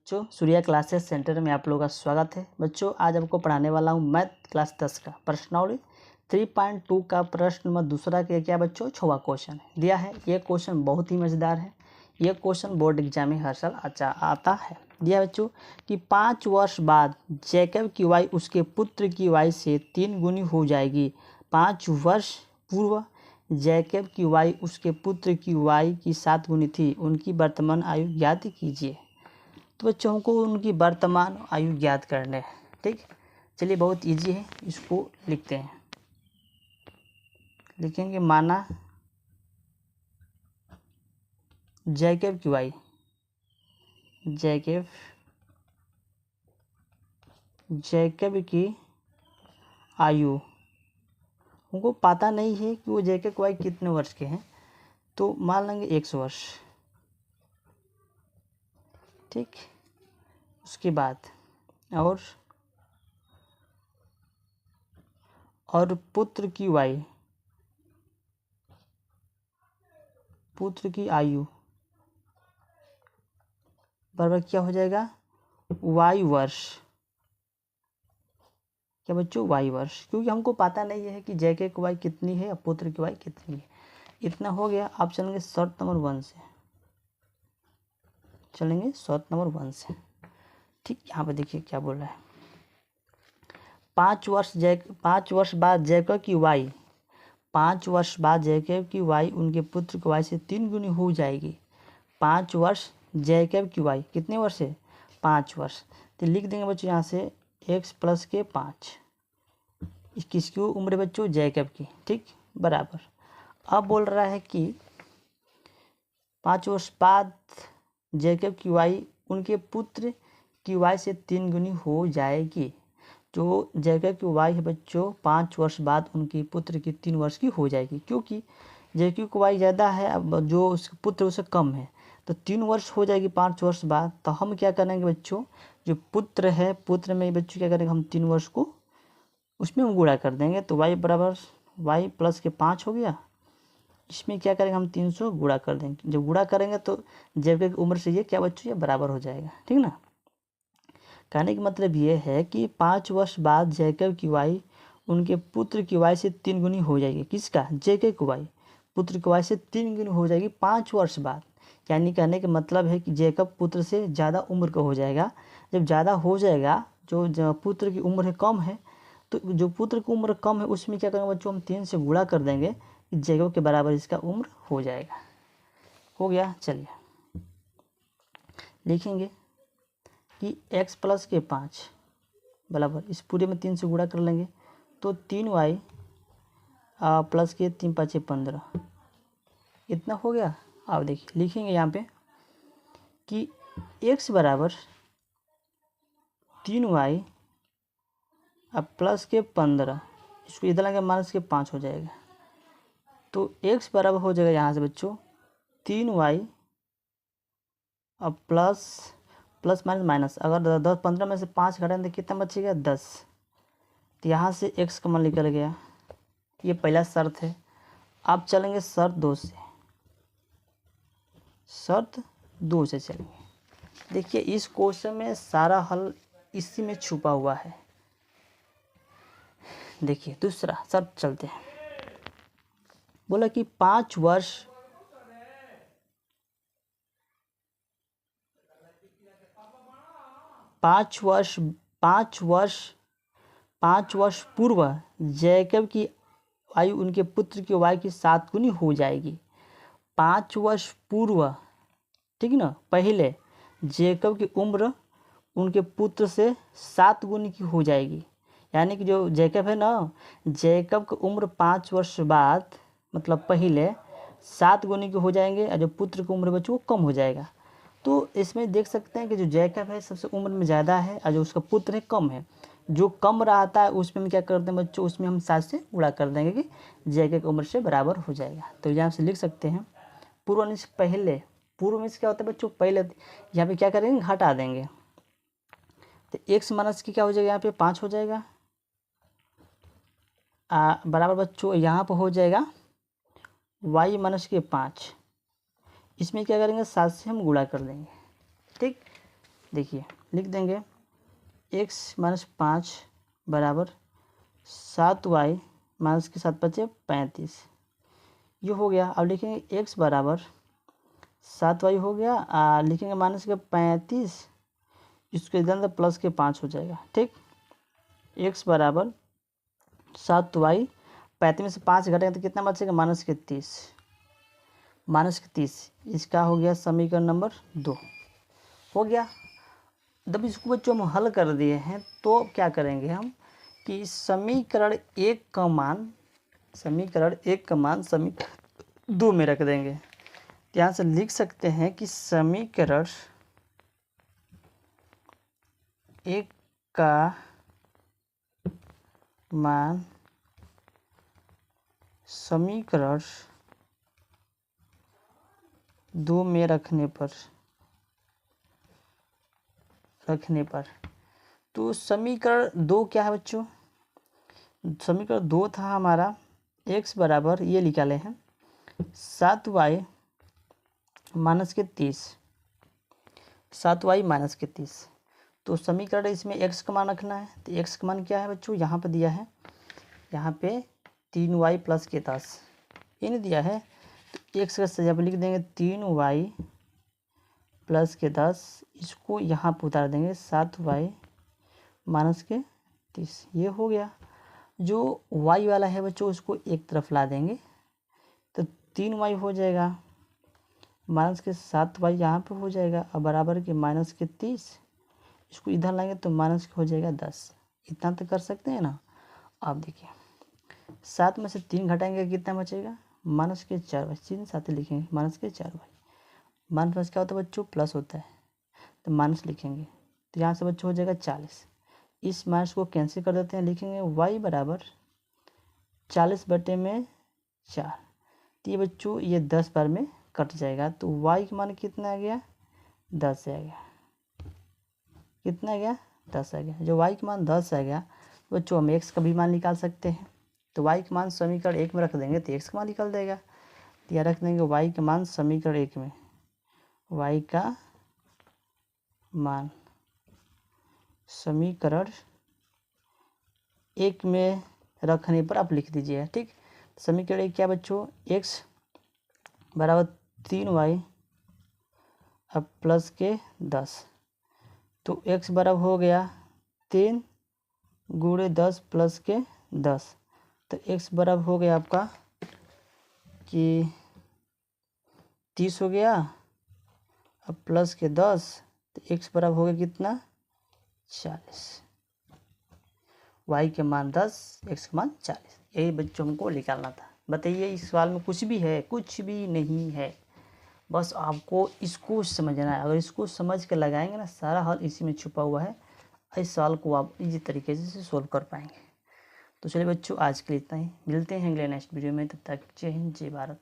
बच्चों Surya classes centre में आप लोगों का स्वागत है। बच्चों आज आपको पढ़ाने वाला हूँ मैथ क्लास 10 का प्रश्नावली 3.2 का प्रश्न नंबर दूसरा के क्या बच्चों 6वां क्वेश्चन दिया है। ये क्वेश्चन बहुत ही मज़ेदार है। ये क्वेश्चन बोर्ड एग्जाम में हर साल आता है। दिया बच्चों कि 5 वर्ष बाद जैकब की वाई उसके पुत्र की वाई से 3 गुनी हो जाएगी। 5 वर्ष पूर्व जैकब की वाई उसके पुत्र की वाई की 7 गुनी थी। उनकी वर्तमान आयु ज्ञात कीजिए। तो बच्चों हमको उनकी वर्तमान आयु ज्ञात करने हैं। ठीक, चलिए बहुत इजी है, इसको लिखते हैं। लिखेंगे माना जैकब की वाई, जैकब की आयु हमको पता नहीं है कि वो जैकब की वाई कितने वर्ष के हैं, तो मान लेंगे 100 वर्ष। ठीक, उसके बाद और पुत्र की वाई, पुत्र की आयु बराबर क्या हो जाएगा वाई वर्ष। क्या बच्चों वाई वर्ष, क्योंकि हमको पता नहीं है कि जैकब की वाई कितनी है और पुत्र की वाई कितनी है। इतना हो गया। अब चलेंगे शर्त नंबर 1 से, शर्त नंबर 1 से। ठीक, यहाँ पे देखिए क्या बोल रहा है। 5 वर्ष बाद जैकब की वाई, 5 वर्ष बाद जैकब की वाई उनके पुत्र की वाई से 3 गुनी हो जाएगी। 5 वर्ष जैकब की वाई कितने वर्ष है 5 वर्ष। तो लिख देंगे बच्चों यहाँ से x प्लस के 5। किसकी उम्र है बच्चों जैकब की। ठीक, बराबर। अब बोल रहा है कि 5 वर्ष बाद जैकब की वाई उनके पुत्र की वाई से 3 गुनी हो जाएगी। जो जैकब की वाई है बच्चों 5 वर्ष बाद उनकी पुत्र की 3 वर्ष की हो जाएगी, क्योंकि जैकब की वाई ज़्यादा है, अब जो उसके पुत्र उससे कम है, तो 3 वर्ष हो जाएगी 5 वर्ष बाद। तो हम क्या करेंगे बच्चों, जो पुत्र है पुत्र में बच्चों क्या करेंगे हम 3 वर्ष को उसमें हम गुणा कर देंगे। तो वाई बराबर वाई प्लस के 5 हो गया। इसमें क्या करेंगे हम 300 गुणा कर देंगे। जब गुणा करेंगे तो जैकब की उम्र से ये क्या बच्चों ये बराबर हो जाएगा। ठीक ना। कहने का मतलब ये है कि 5 वर्ष बाद जैकब की वाई उनके पुत्र की वाई से 3 गुनी हो जाएगी। किसका जैकब की वाई पुत्र की वाई से 3 गुनी हो जाएगी 5 वर्ष बाद। यानी कहने का मतलब है कि जैकब पुत्र से ज़्यादा उम्र का हो जाएगा। जब ज़्यादा हो जाएगा, जो पुत्र की उम्र है कम है, तो जो पुत्र की उम्र कम है उसमें क्या करेंगे बच्चों हम 3 से गुणा कर देंगे, जैकब के बराबर इसका उम्र हो जाएगा। हो गया। चलिए लिखेंगे कि x प्लस के 5 बराबर इस पूरे में 3 से गुणा कर लेंगे तो 3y प्लस के 3 5 15 इतना हो गया। अब देखिए लिखेंगे यहाँ पे कि x बराबर 3y प्लस के 15, इसको इधर लगे माइनस के 5 हो जाएगा। तो x बराबर हो जाएगा यहाँ से बच्चों 3y प्लस माइनस अगर 10 15 में से 5 घटाएं तो कितना बचेगा 10। तो यहाँ से x का मान निकल गया। ये पहला शर्त है। अब चलेंगे शर्त 2 से, चलेंगे। देखिए इस क्वेश्चन में सारा हल इसी में छुपा हुआ है। देखिए दूसरा शर्त चलते हैं। बोला कि 5 वर्ष पूर्व जैकब की आयु उनके पुत्र की आयु की 7 गुनी हो जाएगी। 5 वर्ष पूर्व, ठीक ना, पहले जैकब की उम्र उनके पुत्र से 7 गुनी की हो जाएगी। यानी कि जो जैकब है ना, जैकब की उम्र 5 वर्ष बाद मतलब पहले 7 गुनी की हो जाएंगे और जो पुत्र की उम्र बच्चों वो कम हो जाएगा। तो इसमें देख सकते हैं कि जो जैकब है सबसे उम्र में ज़्यादा है और जो उसका पुत्र है कम है। जो कम रहता है उसमें हम क्या करते हैं बच्चों, उसमें हम 7 से गुणा कर देंगे कि जैकब की उम्र से बराबर हो जाएगा। तो यहाँ से लिख सकते हैं पूर्व में से पहले, पूर्व में से क्या होता है बच्चों पहले, यहाँ पे क्या करेंगे घटा देंगे। तो x माइनस की क्या हो जाएगा यहाँ पे 5 हो जाएगा बराबर बच्चों यहाँ पर हो जाएगा y माइनस के 5। इसमें क्या करेंगे 7 से हम गुणा कर देंगे। ठीक, देखिए लिख देंगे x माइनस 5 बराबर 7y माइनस के 7 बचे 35, ये हो गया। अब लिखेंगे x बराबर 7y हो गया, लिखेंगे माइनस के 35, इसके अंदर प्लस के 5 हो जाएगा। ठीक, x बराबर 7y, 35 में से 5 घटेगा तो कितना बचेगा, माइनस के 30, माइनस के 30, इसका हो गया समीकरण नंबर 2 हो गया। जब इसको बच्चों हम हल कर दिए हैं तो क्या करेंगे हम कि समीकरण 1 का मान समीकरण 2 में रख देंगे। यहाँ से लिख सकते हैं कि समीकरण 1 का मान समीकरण 2 में रखने पर तो समीकरण 2 क्या है बच्चों, समीकरण 2 था हमारा x बराबर, ये निकाले हैं 7y माइनस के 30, 7y माइनस के 30। तो समीकरण इसमें x का मान रखना है, तो x का मान क्या है बच्चों, यहाँ पे दिया है, यहाँ पे 3y प्लस के 10 इन दिया है। तो x का जब लिख देंगे 3y प्लस के 10, इसको यहाँ पर उतार देंगे 7y माइनस के 30, ये हो गया। जो y वाला है बच्चों उसको एक तरफ ला देंगे तो 3y हो जाएगा, माइनस के 7y यहाँ पे हो जाएगा, और बराबर के माइनस के 30, इसको इधर लाएंगे तो माइनस के हो जाएगा 10। इतना तो कर सकते हैं ना। अब देखिए 7 में से 3 घटाएंगे कितना बचेगा, माइनस के 4y, सीधे साथ लिखेंगे माइनस के 4y, माइनस क्या होता है बच्चों, प्लस होता है, तो माइनस लिखेंगे, तो यहाँ से बच्चों हो जाएगा 40। इस माइनस को कैंसिल कर देते हैं, लिखेंगे y बराबर 40/4, तो ये बच्चों ये 10 बार में कट जाएगा, तो y का मान कितना आ गया, 10 आ गया। कितना आ गया, 10 आ गया। जो y का मान 10 आ गया बच्चों हम x का भी मान निकाल सकते हैं, तो y का मान समीकरण 1 में रख देंगे तो x का मान निकल देगा। तो यह रख देंगे y का मान समीकरण 1 में, y का मान समीकरण 1 में रखने पर आप लिख दीजिए। ठीक, समीकरण 1 क्या बच्चों, x बराबर 3y अब प्लस के 10, तो x बराबर हो गया 3 गुणे 10 प्लस के 10, तो x बराबर हो गया आपका कि 30 हो गया, अब प्लस के 10, तो x बराबर हो गया कितना, 40। y के मान 10, x के मान 40, यही बच्चों हमको निकालना था। बताइए इस सवाल में कुछ भी है, कुछ भी नहीं है, बस आपको इसको समझना है। अगर इसको समझ के लगाएंगे ना, सारा हल इसी में छुपा हुआ है, इस सवाल को आप इसी तरीके से सोल्व कर पाएंगे। तो चलिए बच्चों आज के लिए इतना ही, मिलते हैं अगले नेक्स्ट वीडियो में, तब तक जय हिंद जय भारत।